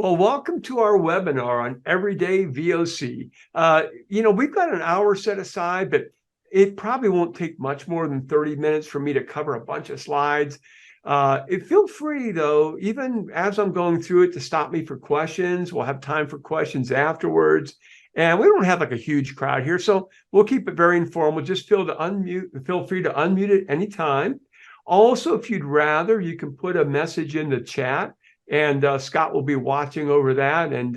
Well, welcome to our webinar on everyday VOC. We've got an hour set aside, but it probably won't take much more than 30 minutes for me to cover a bunch of slides. Feel free, though, even as I'm going through it, to stop me for questions. We'll have time for questions afterwards. And we don't have like a huge crowd here, so we'll keep it very informal. Just feel free to unmute at any time. Also, if you'd rather, you can put a message in the chat. And Scott will be watching over that, and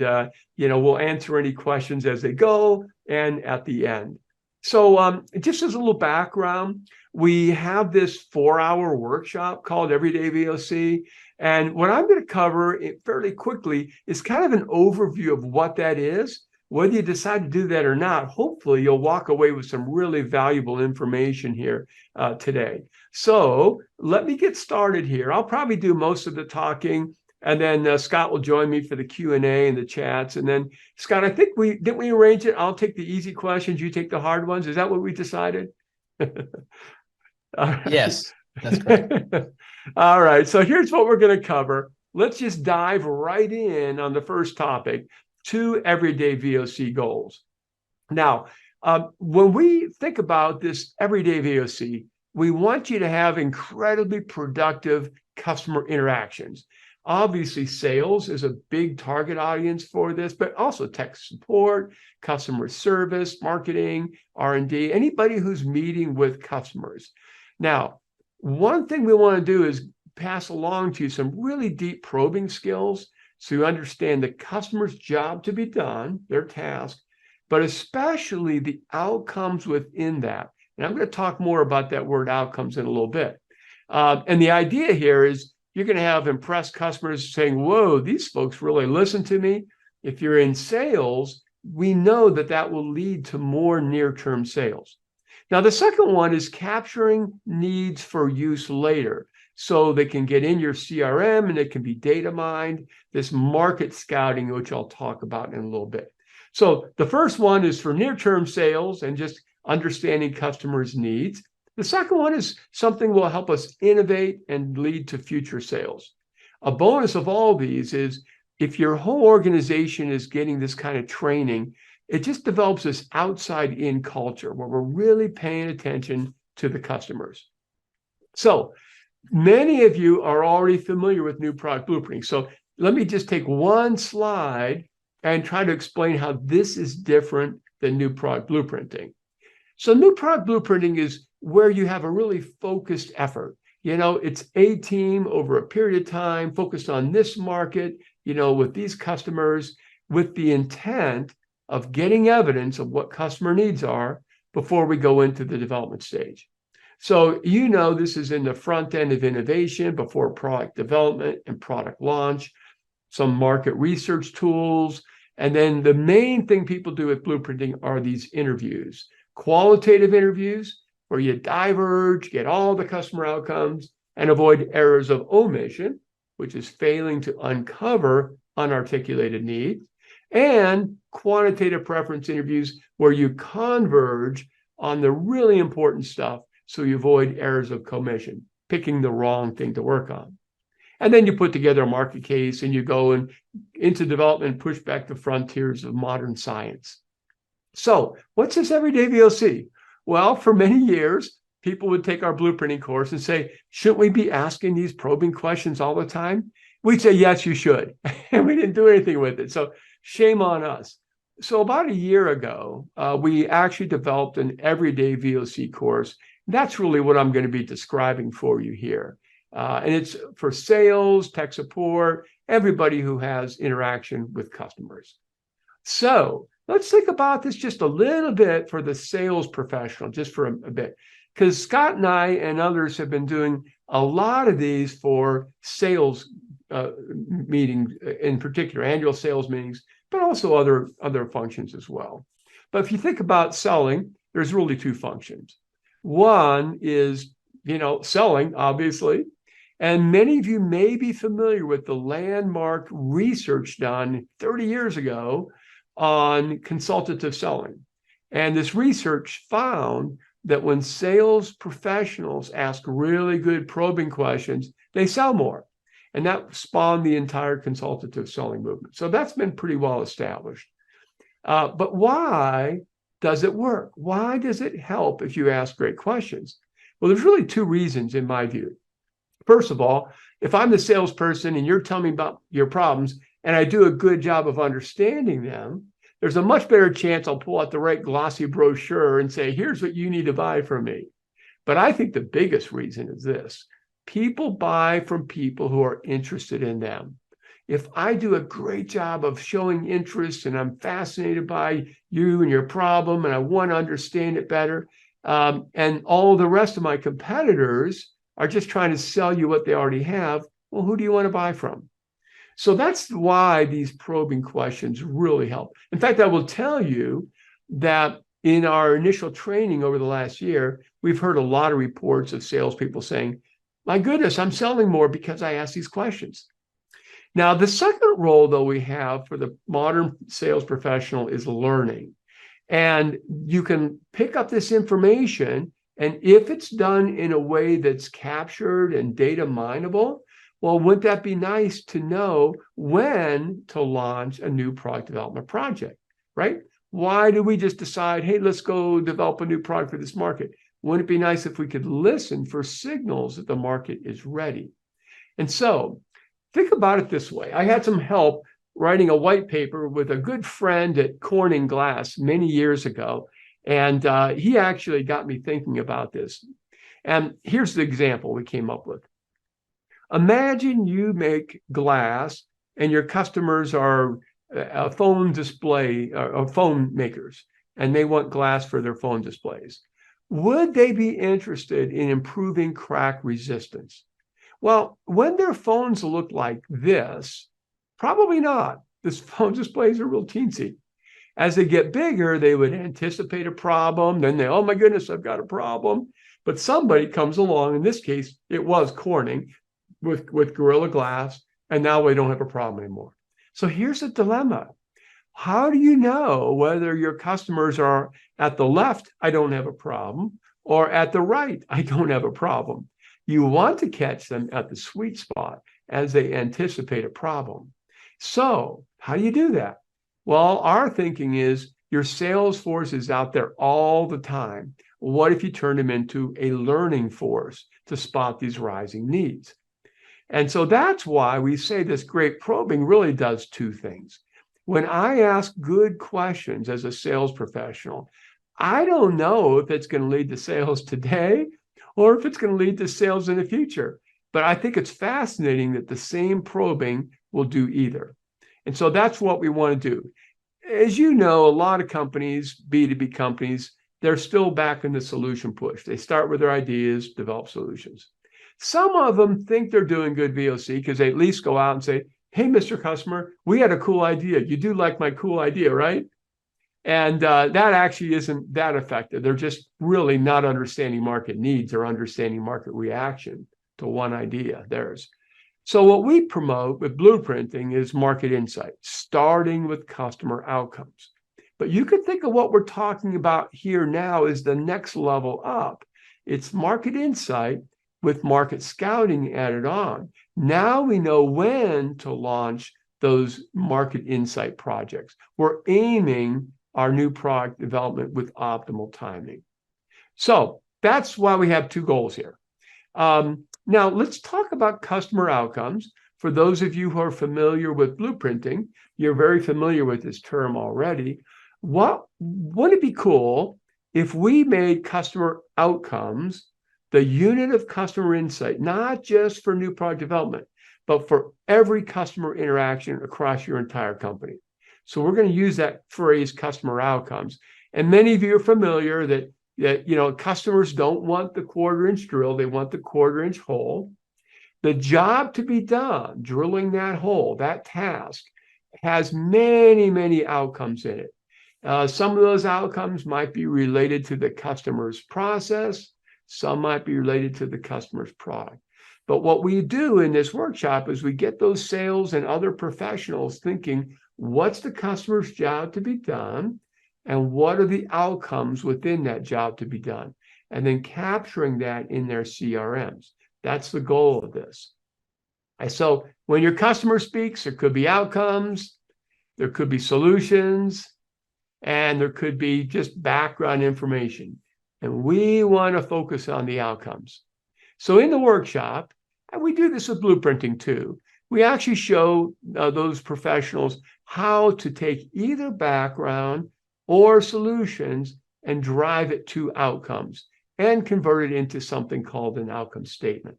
we'll answer any questions as they go and at the end. So just as a little background, we have this 4-hour workshop called Everyday VOC. And what I'm going to cover fairly quickly is kind of an overview of what that is. Whether you decide to do that or not, hopefully you'll walk away with some really valuable information here today. So let me get started here. I'll probably do most of the talking. And then Scott will join me for the Q&A and the chats. And then, Scott, I think didn't we arrange it? I'll take the easy questions, you take the hard ones. Is that what we decided? Yes, that's correct. All right. So here's what we're going to cover. Let's just dive right in on the first topic, 2 everyday VOC goals. Now, when we think about this everyday VOC, we want you to have incredibly productive customer interactions. Obviously, sales is a big target audience for this, but also tech support, customer service, marketing, R&D, anybody who's meeting with customers. Now, one thing we want to do is pass along to you some really deep probing skills so you understand the customer's job to be done, their task, but especially the outcomes within that. And I'm going to talk more about that word outcomes in a little bit. And the idea here is you're going to have impressed customers saying, whoa, these folks really listen to me. If you're in sales, we know that will lead to more near-term sales. Now, the second one is capturing needs for use later. So they can get in your CRM and it can be data mined, this market scouting, which I'll talk about in a little bit. So the first one is for near-term sales and just understanding customers' needs. The second one is something will help us innovate and lead to future sales. A bonus of all these is if your whole organization is getting this kind of training, it just develops this outside-in culture where we're really paying attention to the customers. So many of you are already familiar with new product blueprinting. So let me just take one slide and try to explain how this is different than new product blueprinting. So new product blueprinting is where you have a really focused effort. It's a team over a period of time focused on this market, with these customers, with the intent of getting evidence of what customer needs are before we go into the development stage. So, this is in the front end of innovation before product development and product launch, some market research tools. And then the main thing people do with blueprinting are these interviews, qualitative interviews, where you diverge, get all the customer outcomes, and avoid errors of omission, which is failing to uncover unarticulated needs, and quantitative preference interviews, where you converge on the really important stuff so you avoid errors of commission, picking the wrong thing to work on. And then you put together a market case and you go into development and push back the frontiers of modern science. So what's this everyday VOC? Well, for many years, people would take our blueprinting course and say, shouldn't we be asking these probing questions all the time? We'd say, yes, you should. And we didn't do anything with it. So shame on us. So about a year ago, we actually developed an everyday VOC course. That's really what I'm going to be describing for you here. And it's for sales, tech support, everybody who has interaction with customers. So let's think about this just a little bit for the sales professional, just for a bit, because Scott and I and others have been doing a lot of these for sales meetings, in particular, annual sales meetings, but also other functions as well. But if you think about selling, there's really 2 functions. One is, selling, obviously. And many of you may be familiar with the landmark research done 30 years ago on consultative selling. And this research found that when sales professionals ask really good probing questions, they sell more. And that spawned the entire consultative selling movement. So that's been pretty well established. But why does it work? Why does it help if you ask great questions? Well, there's really two reasons in my view. First of all, if I'm the salesperson and you're telling me about your problems and I do a good job of understanding them, there's a much better chance I'll pull out the right glossy brochure and say, here's what you need to buy from me. But I think the biggest reason is this. People buy from people who are interested in them. If I do a great job of showing interest and I'm fascinated by you and your problem and I want to understand it better, and all the rest of my competitors are just trying to sell you what they already have, well, who do you want to buy from? So that's why these probing questions really help. In fact, I will tell you that in our initial training over the last year, we've heard a lot of reports of salespeople saying, my goodness, I'm selling more because I ask these questions. Now, the second role, though, we have for the modern sales professional is learning. And you can pick up this information, and if it's done in a way that's captured and data mineable, well, wouldn't that be nice to know when to launch a new product development project, right? Why do we just decide, hey, let's go develop a new product for this market? Wouldn't it be nice if we could listen for signals that the market is ready? And so think about it this way. I had some help writing a white paper with a good friend at Corning Glass many years ago, and he actually got me thinking about this. And here's the example we came up with. Imagine you make glass and your customers are phone makers, and they want glass for their phone displays. Would they be interested in improving crack resistance? Well, when their phones look like this, probably not. This phone displays are real teensy. As they get bigger, they would anticipate a problem. Then they, oh my goodness, I've got a problem. But somebody comes along, in this case, it was Corning with Gorilla Glass, and now we don't have a problem anymore. So here's a dilemma. How do you know whether your customers are at the left, I don't have a problem, or at the right, I don't have a problem? You want to catch them at the sweet spot as they anticipate a problem. So how do you do that? Well, our thinking is your sales force is out there all the time. What if you turn them into a learning force to spot these rising needs? And so that's why we say this great probing really does two things. When I ask good questions as a sales professional, I don't know if it's going to lead to sales today or if it's going to lead to sales in the future. But I think it's fascinating that the same probing will do either. And so that's what we want to do. As you know, a lot of companies, B2B companies, they're still back in the solution push. They start with their ideas, develop solutions. Some of them think they're doing good VOC because they at least go out and say, hey, Mr. Customer, we had a cool idea. You do like my cool idea, right? And that actually isn't that effective. They're just really not understanding market needs or understanding market reaction to one idea, theirs. So what we promote with blueprinting is market insight, starting with customer outcomes. But you could think of what we're talking about here now as the next level up. It's market insight with market scouting added on. Now we know when to launch those market insight projects. We're aiming our new product development with optimal timing. So that's why we have two goals here. Now let's talk about customer outcomes. For those of you who are familiar with blueprinting, you're very familiar with this term already. Wouldn't it be cool if we made customer outcomes the unit of customer insight, not just for new product development, but for every customer interaction across your entire company? So we're going to use that phrase, customer outcomes. And many of you are familiar that customers don't want the quarter-inch drill, they want the quarter-inch hole. The job to be done, drilling that hole, that task, has many, many outcomes in it. Some of those outcomes might be related to the customer's process. Some might be related to the customer's product. But what we do in this workshop is we get those sales and other professionals thinking, what's the customer's job to be done? And what are the outcomes within that job to be done? And then capturing that in their CRMs. That's the goal of this. And so when your customer speaks, there could be outcomes, there could be solutions, and there could be just background information. And we want to focus on the outcomes. So in the workshop, and we do this with blueprinting too, we actually show those professionals how to take either background or solutions and drive it to outcomes and convert it into something called an outcome statement.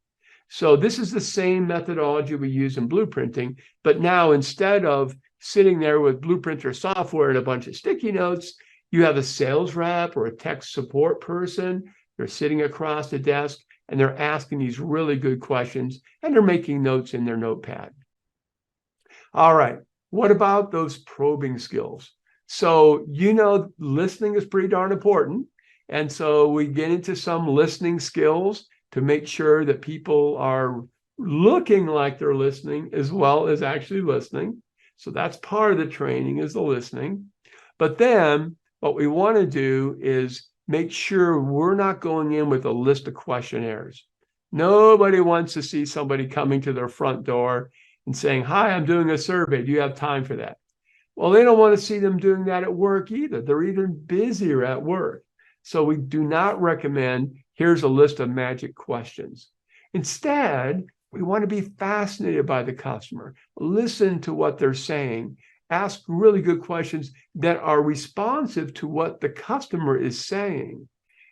So this is the same methodology we use in blueprinting, but now instead of sitting there with blueprinter software and a bunch of sticky notes, you have a sales rep or a tech support person. They're sitting across the desk and they're asking these really good questions and they're making notes in their notepad. All right, what about those probing skills? So, listening is pretty darn important. And so we get into some listening skills to make sure that people are looking like they're listening as well as actually listening. So that's part of the training, is the listening. But then what we want to do is make sure we're not going in with a list of questionnaires. Nobody wants to see somebody coming to their front door and saying, "Hi, I'm doing a survey. Do you have time for that?" Well, they don't want to see them doing that at work either. They're even busier at work. So we do not recommend, here's a list of magic questions. Instead, we want to be fascinated by the customer, listen to what they're saying, ask really good questions that are responsive to what the customer is saying.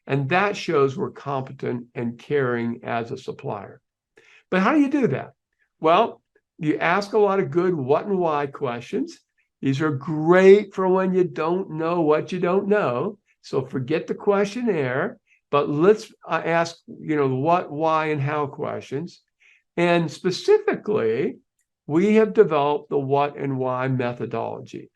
And that shows we're competent and caring as a supplier. But how do you do that? Well, you ask a lot of good what and why questions. These are great for when you don't know what you don't know. So forget the questionnaire, but let's ask, what, why, and how questions. And specifically, we have developed the what and why methodology.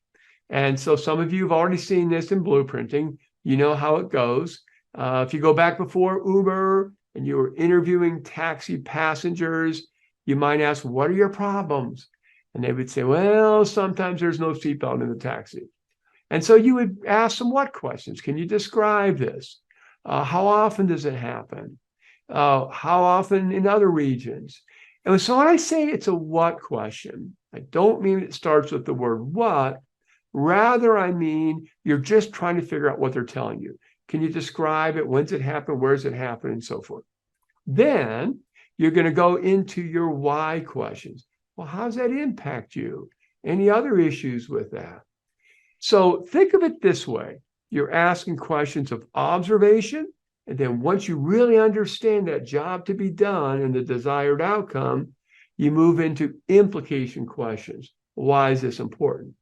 And so some of you have already seen this in blueprinting. You know how it goes. If you go back before Uber and you were interviewing taxi passengers, you might ask, what are your problems? And they would say, well, sometimes there's no seatbelt in the taxi. And so you would ask them what questions? Can you describe this? How often does it happen? How often in other regions? And so when I say it's a what question, I don't mean it starts with the word what. Rather, I mean you're just trying to figure out what they're telling you. Can you describe it? When's it happen? Where's it happen? And so forth. Then you're going to go into your why questions. Well, how does that impact you? Any other issues with that? So think of it this way. You're asking questions of observation, and then once you really understand that job to be done and the desired outcome, you move into implication questions. Why is this important?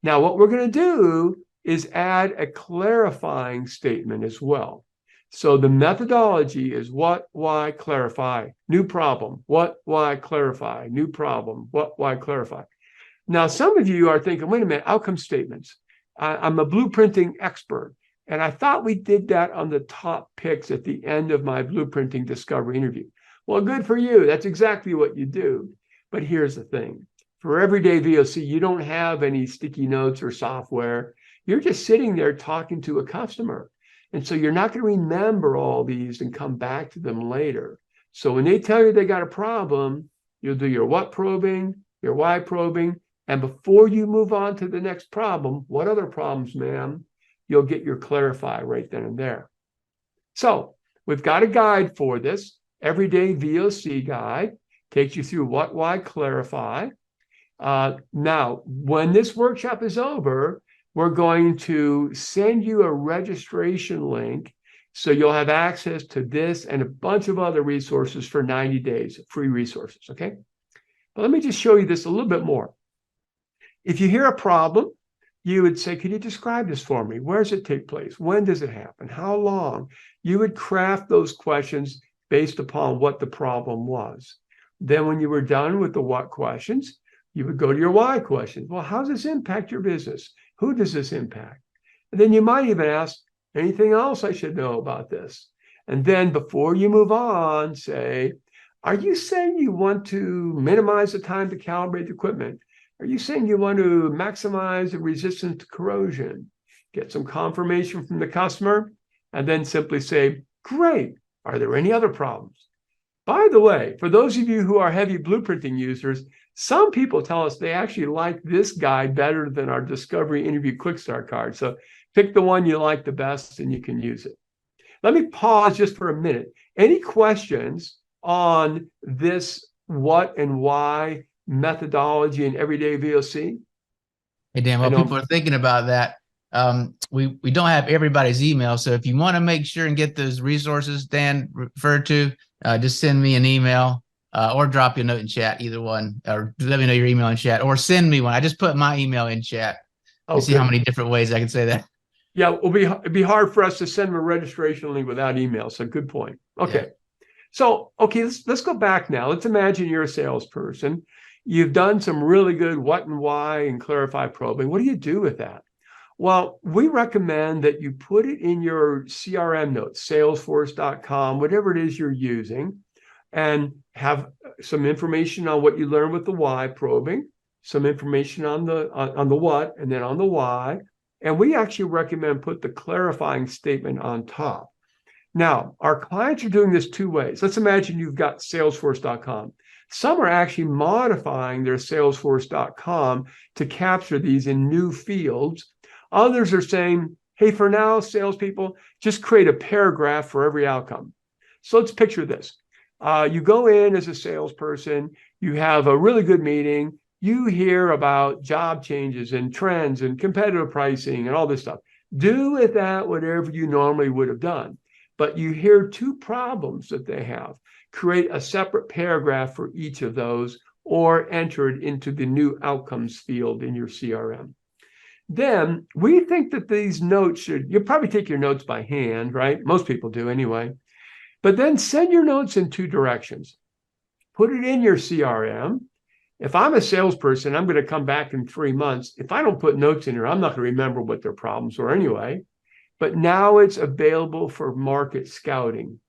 Now, what we're going to do is add a clarifying statement as well. So the methodology is what, why, clarify, new problem, what, why, clarify, new problem, what, why, clarify. Now, some of you are thinking, wait a minute, outcome statements. I'm a blueprinting expert. And I thought we did that on the top picks at the end of my blueprinting discovery interview. Well, good for you. That's exactly what you do. But here's the thing. For everyday VOC, you don't have any sticky notes or software. You're just sitting there talking to a customer. And so you're not going to remember all these and come back to them later. So when they tell you they got a problem, you'll do your what probing, your why probing. And before you move on to the next problem, what other problems, ma'am? You'll get your clarify right then and there. So we've got a guide for this. Everyday VOC guide takes you through what, why, clarify. Now, when this workshop is over, we're going to send you a registration link so you'll have access to this and a bunch of other resources for 90 days, free resources, okay? But let me just show you this a little bit more. If you hear a problem, you would say, can you describe this for me? Where does it take place? When does it happen? How long? You would craft those questions based upon what the problem was. Then when you were done with the what questions, you would go to your why questions. Well, how does this impact your business? Who does this impact? And then you might even ask, anything else I should know about this? And then before you move on, say, are you saying you want to minimize the time to calibrate the equipment? Are you saying you want to maximize the resistance to corrosion? Get some confirmation from the customer, and then simply say, great, are there any other problems? By the way, for those of you who are heavy blueprinting users, some people tell us they actually like this guide better than our Discovery Interview Quick Start card. So pick the one you like the best and you can use it. Let me pause just for a minute. Any questions on this what and why methodology in everyday VOC? Hey, Dan, while people are thinking about that, we don't have everybody's email. So if you want to make sure and get those resources Dan referred to, just send me an email or drop you a note in chat, either one, or let me know your email in chat, or send me one. I just put my email in chat. You see how many different ways I can say that. Yeah, it'd be hard for us to send them a registration link without email. So good point. Okay. Yeah. So, okay, let's go back now. Let's imagine you're a salesperson. You've done some really good what and why and clarify probing. What do you do with that? Well, we recommend that you put it in your CRM notes, salesforce.com, whatever it is you're using, and have some information on what you learned with the why probing, some information on the what, and then on the why. And we actually recommend put the clarifying statement on top. Now, our clients are doing this two ways. Let's imagine you've got salesforce.com. Some are actually modifying their salesforce.com to capture these in new fields. Others are saying, hey, for now, salespeople, just create a paragraph for every outcome. So let's picture this. You go in as a salesperson, you have a really good meeting, you hear about job changes and trends and competitive pricing and all this stuff. Do with that whatever you normally would have done. But you hear two problems that they have. Create a separate paragraph for each of those or enter it into the new outcomes field in your CRM. Then we think that these notes you'll probably take your notes by hand, right? Most people do anyway. But then send your notes in two directions. Put it in your CRM. If I'm a salesperson, I'm going to come back in 3 months. If I don't put notes in here, I'm not going to remember what their problems were anyway. But now it's available for market scouting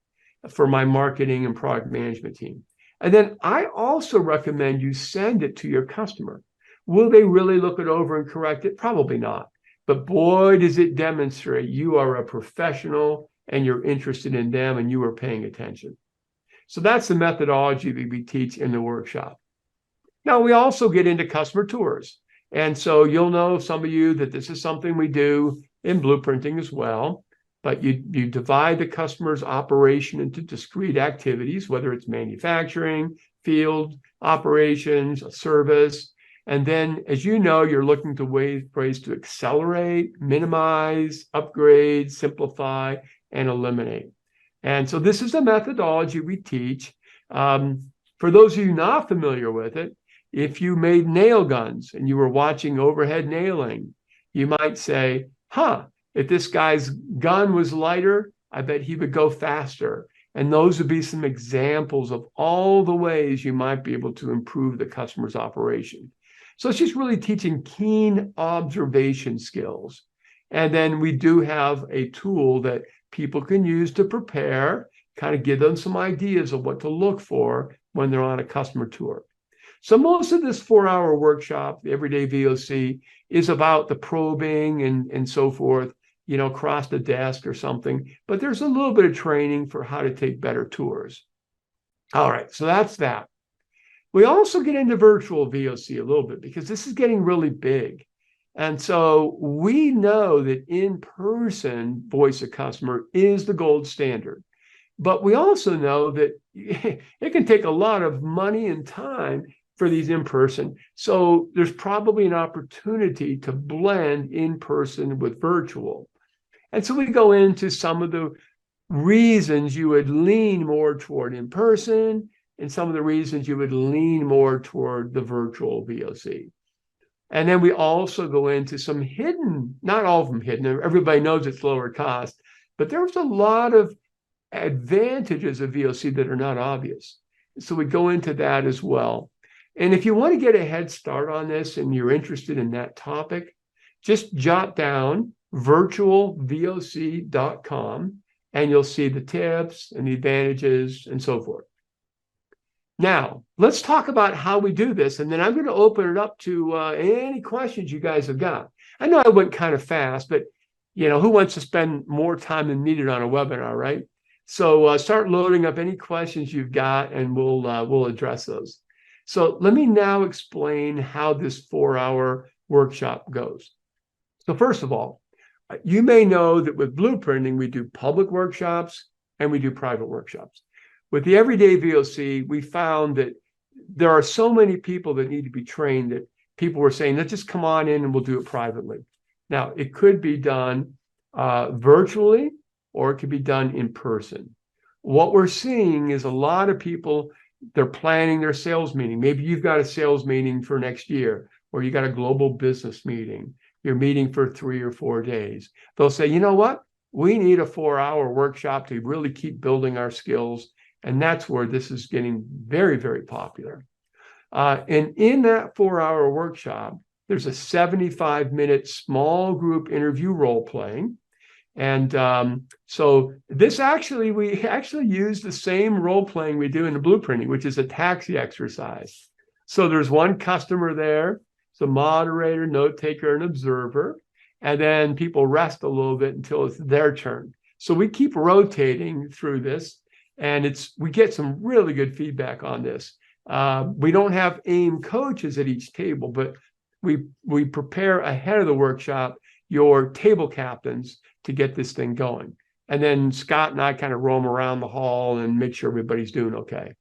for my marketing and product management team. And then I also recommend you send it to your customer. Will they really look it over and correct it? Probably not. But boy, does it demonstrate you are a professional and you're interested in them and you are paying attention. So that's the methodology that we teach in the workshop. Now, we also get into customer tours. And so you'll know, some of you, that this is something we do in blueprinting as well. But you divide the customer's operation into discrete activities, whether it's manufacturing, field operations, service. And then, as you know, you're looking to ways to accelerate, minimize, upgrade, simplify, and eliminate. And so this is a methodology we teach. For those of you not familiar with it, if you made nail guns and you were watching overhead nailing, you might say, if this guy's gun was lighter, I bet he would go faster. And those would be some examples of all the ways you might be able to improve the customer's operation. So it's just really teaching keen observation skills. And then we do have a tool that people can use to prepare, kind of give them some ideas of what to look for when they're on a customer tour. So most of this 4-hour workshop, the Everyday VOC, is about the probing and so forth, across the desk or something. But there's a little bit of training for how to take better tours. All right, so that's that. We also get into virtual VOC a little bit because this is getting really big. And so we know that in-person voice of customer is the gold standard. But we also know that it can take a lot of money and time for these in-person. So there's probably an opportunity to blend in-person with virtual. And so we go into some of the reasons you would lean more toward in-person and some of the reasons you would lean more toward the virtual VOC. And then we also go into some hidden, not all of them hidden, everybody knows it's lower cost, but there's a lot of advantages of VOC that are not obvious. So we go into that as well. And if you want to get a head start on this and you're interested in that topic, just jot down virtualvoc.com and you'll see the tips and the advantages and so forth. Now, let's talk about how we do this, and then I'm going to open it up to any questions you guys have got. I know I went kind of fast, but who wants to spend more time than needed on a webinar, right? So start loading up any questions you've got, and we'll address those. So let me now explain how this 4-hour workshop goes. So first of all, you may know that with blueprinting, we do public workshops and we do private workshops. With the Everyday VOC, we found that there are so many people that need to be trained that people were saying, let's just come on in and we'll do it privately. Now, it could be done virtually, or it could be done in person. What we're seeing is a lot of people, they're planning their sales meeting. Maybe you've got a sales meeting for next year, or you got a global business meeting. You're meeting for 3 or 4 days. They'll say, you know what? We need a 4-hour workshop to really keep building our skills. And that's where this is getting very, very popular. And in that 4-hour workshop, there's a 75-minute small group interview role playing. And so this we actually use the same role playing we do in the blueprinting, which is a taxi exercise. So there's one customer there, it's a moderator, note taker, and observer, and then people rest a little bit until it's their turn. So we keep rotating through this, and we get some really good feedback on this. We don't have AIM coaches at each table, but we prepare ahead of the workshop your table captains to get this thing going. And then Scott and I kind of roam around the hall and make sure everybody's doing okay.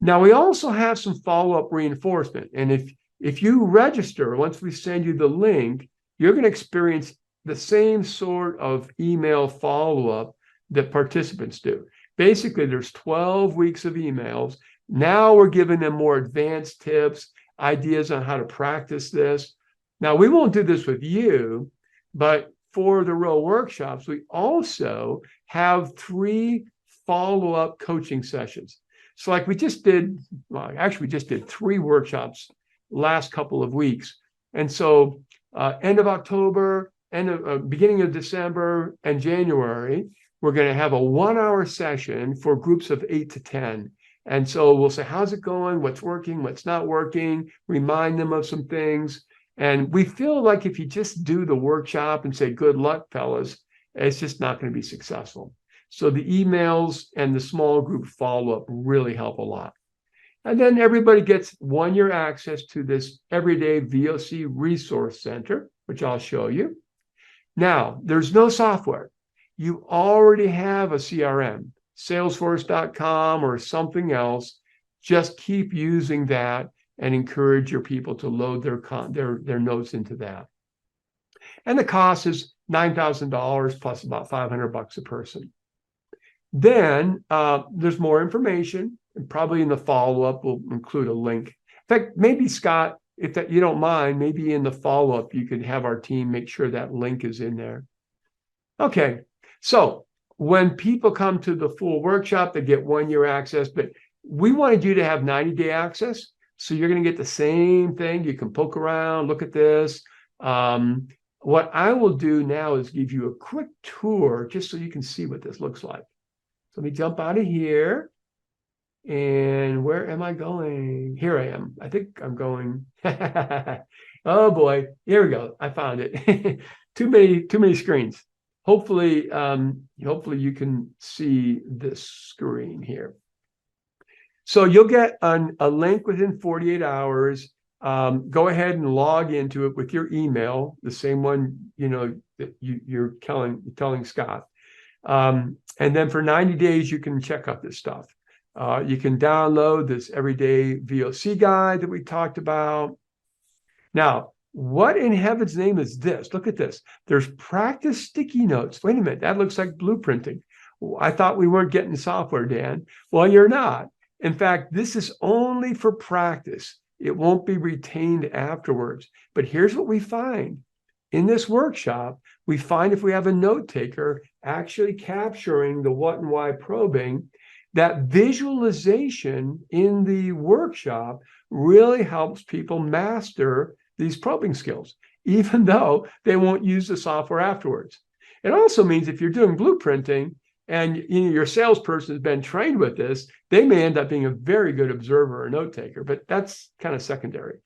Now, we also have some follow-up reinforcement. And if you register, once we send you the link, you're going to experience the same sort of email follow-up that participants do. Basically, there's 12 weeks of emails. Now we're giving them more advanced tips, ideas on how to practice this. Now, we won't do this with you, but for the real workshops, we also have 3 follow-up coaching sessions. So like we just did 3 workshops last couple of weeks. And so end of October, beginning of December and January, we're going to have a 1-hour session for groups of 8 to 10. And so we'll say, how's it going? What's working? What's not working? Remind them of some things. And we feel like if you just do the workshop and say, good luck, fellas, it's just not going to be successful. So the emails and the small group follow-up really help a lot. And then everybody gets 1-year access to this Everyday VOC Resource Center, which I'll show you. Now, there's no software. You already have a CRM, Salesforce.com or something else. Just keep using that and encourage your people to load their notes into that. And the cost is $9,000 plus about $500 a person. Then there's more information, and probably in the follow-up we'll include a link. In fact, maybe Scott, if that you don't mind, maybe in the follow-up you could have our team make sure that link is in there. Okay, so when people come to the full workshop, they get 1-year access, but we wanted you to have 90-day access. So you're going to get the same thing. You can poke around, look at this. What I will do now is give you a quick tour just so you can see what this looks like. So let me jump out of here. And where am I going? Here I am. I think I'm going. Oh boy, here we go. I found it. Too many screens. Hopefully you can see this screen here. So you'll get a link within 48 hours. Go ahead and log into it with your email, the same one that you're telling Scott. And then for 90 days, you can check out this stuff. You can download this Everyday VOC guide that we talked about. Now, what in heaven's name is this? Look at this. There's practice sticky notes. Wait a minute, that looks like blueprinting. I thought we weren't getting software, Dan. Well, you're not. In fact, this is only for practice. It won't be retained afterwards. But here's what we find. In this workshop, we find if we have a note taker actually capturing the what and why probing, that visualization in the workshop really helps people master these probing skills, even though they won't use the software afterwards. It also means if you're doing blueprinting and your salesperson has been trained with this, they may end up being a very good observer or note taker, but that's kind of secondary.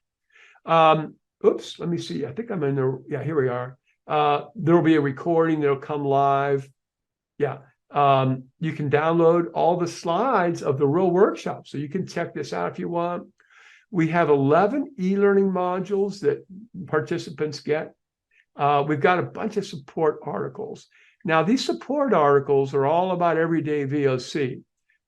Oops, let me see. I think I'm in there. Yeah, here we are. There will be a recording that'll come live. Yeah. You can download all the slides of the real workshop. So you can check this out if you want. We have 11 e-learning modules that participants get. We've got a bunch of support articles. Now, these support articles are all about everyday VOC,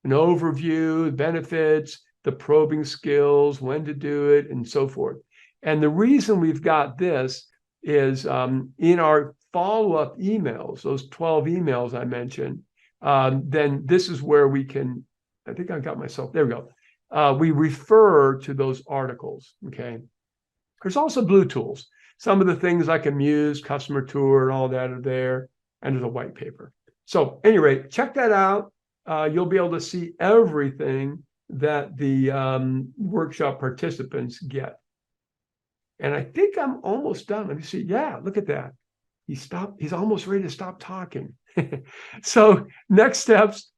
an overview, benefits, the probing skills, when to do it, and so forth. And the reason we've got this is in our follow-up emails, those 12 emails I mentioned, then this is where we can, I think I got myself, there we go. We refer to those articles, okay? There's also Blue Tools. Some of the things like Amuse, Customer Tour, and all that are there, and there's a white paper. So anyway, check that out. You'll be able to see everything that the workshop participants get. And I think I'm almost done. Let me see. Yeah, look at that. He's almost ready to stop talking. So next steps,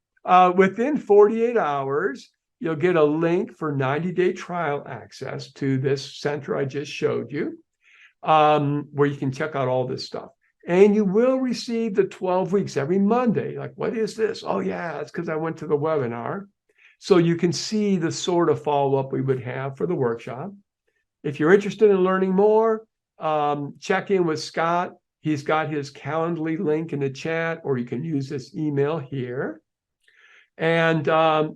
within 48 hours, you'll get a link for 90-day trial access to this center I just showed you, where you can check out all this stuff. And you will receive the 12 weeks every Monday. Like, what is this? Oh, yeah, it's because I went to the webinar. So you can see the sort of follow-up we would have for the workshop. If you're interested in learning more, check in with Scott. He's got his Calendly link in the chat, or you can use this email here. And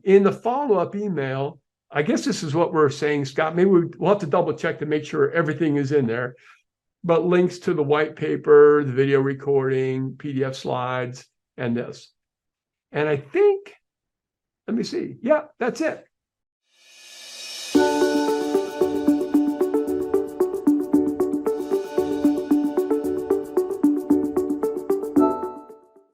in the follow-up email, I guess this is what we're saying, Scott. Maybe we'll have to double check to make sure everything is in there. But links to the white paper, the video recording, PDF slides, and this. And I think, let me see. Yeah, that's it.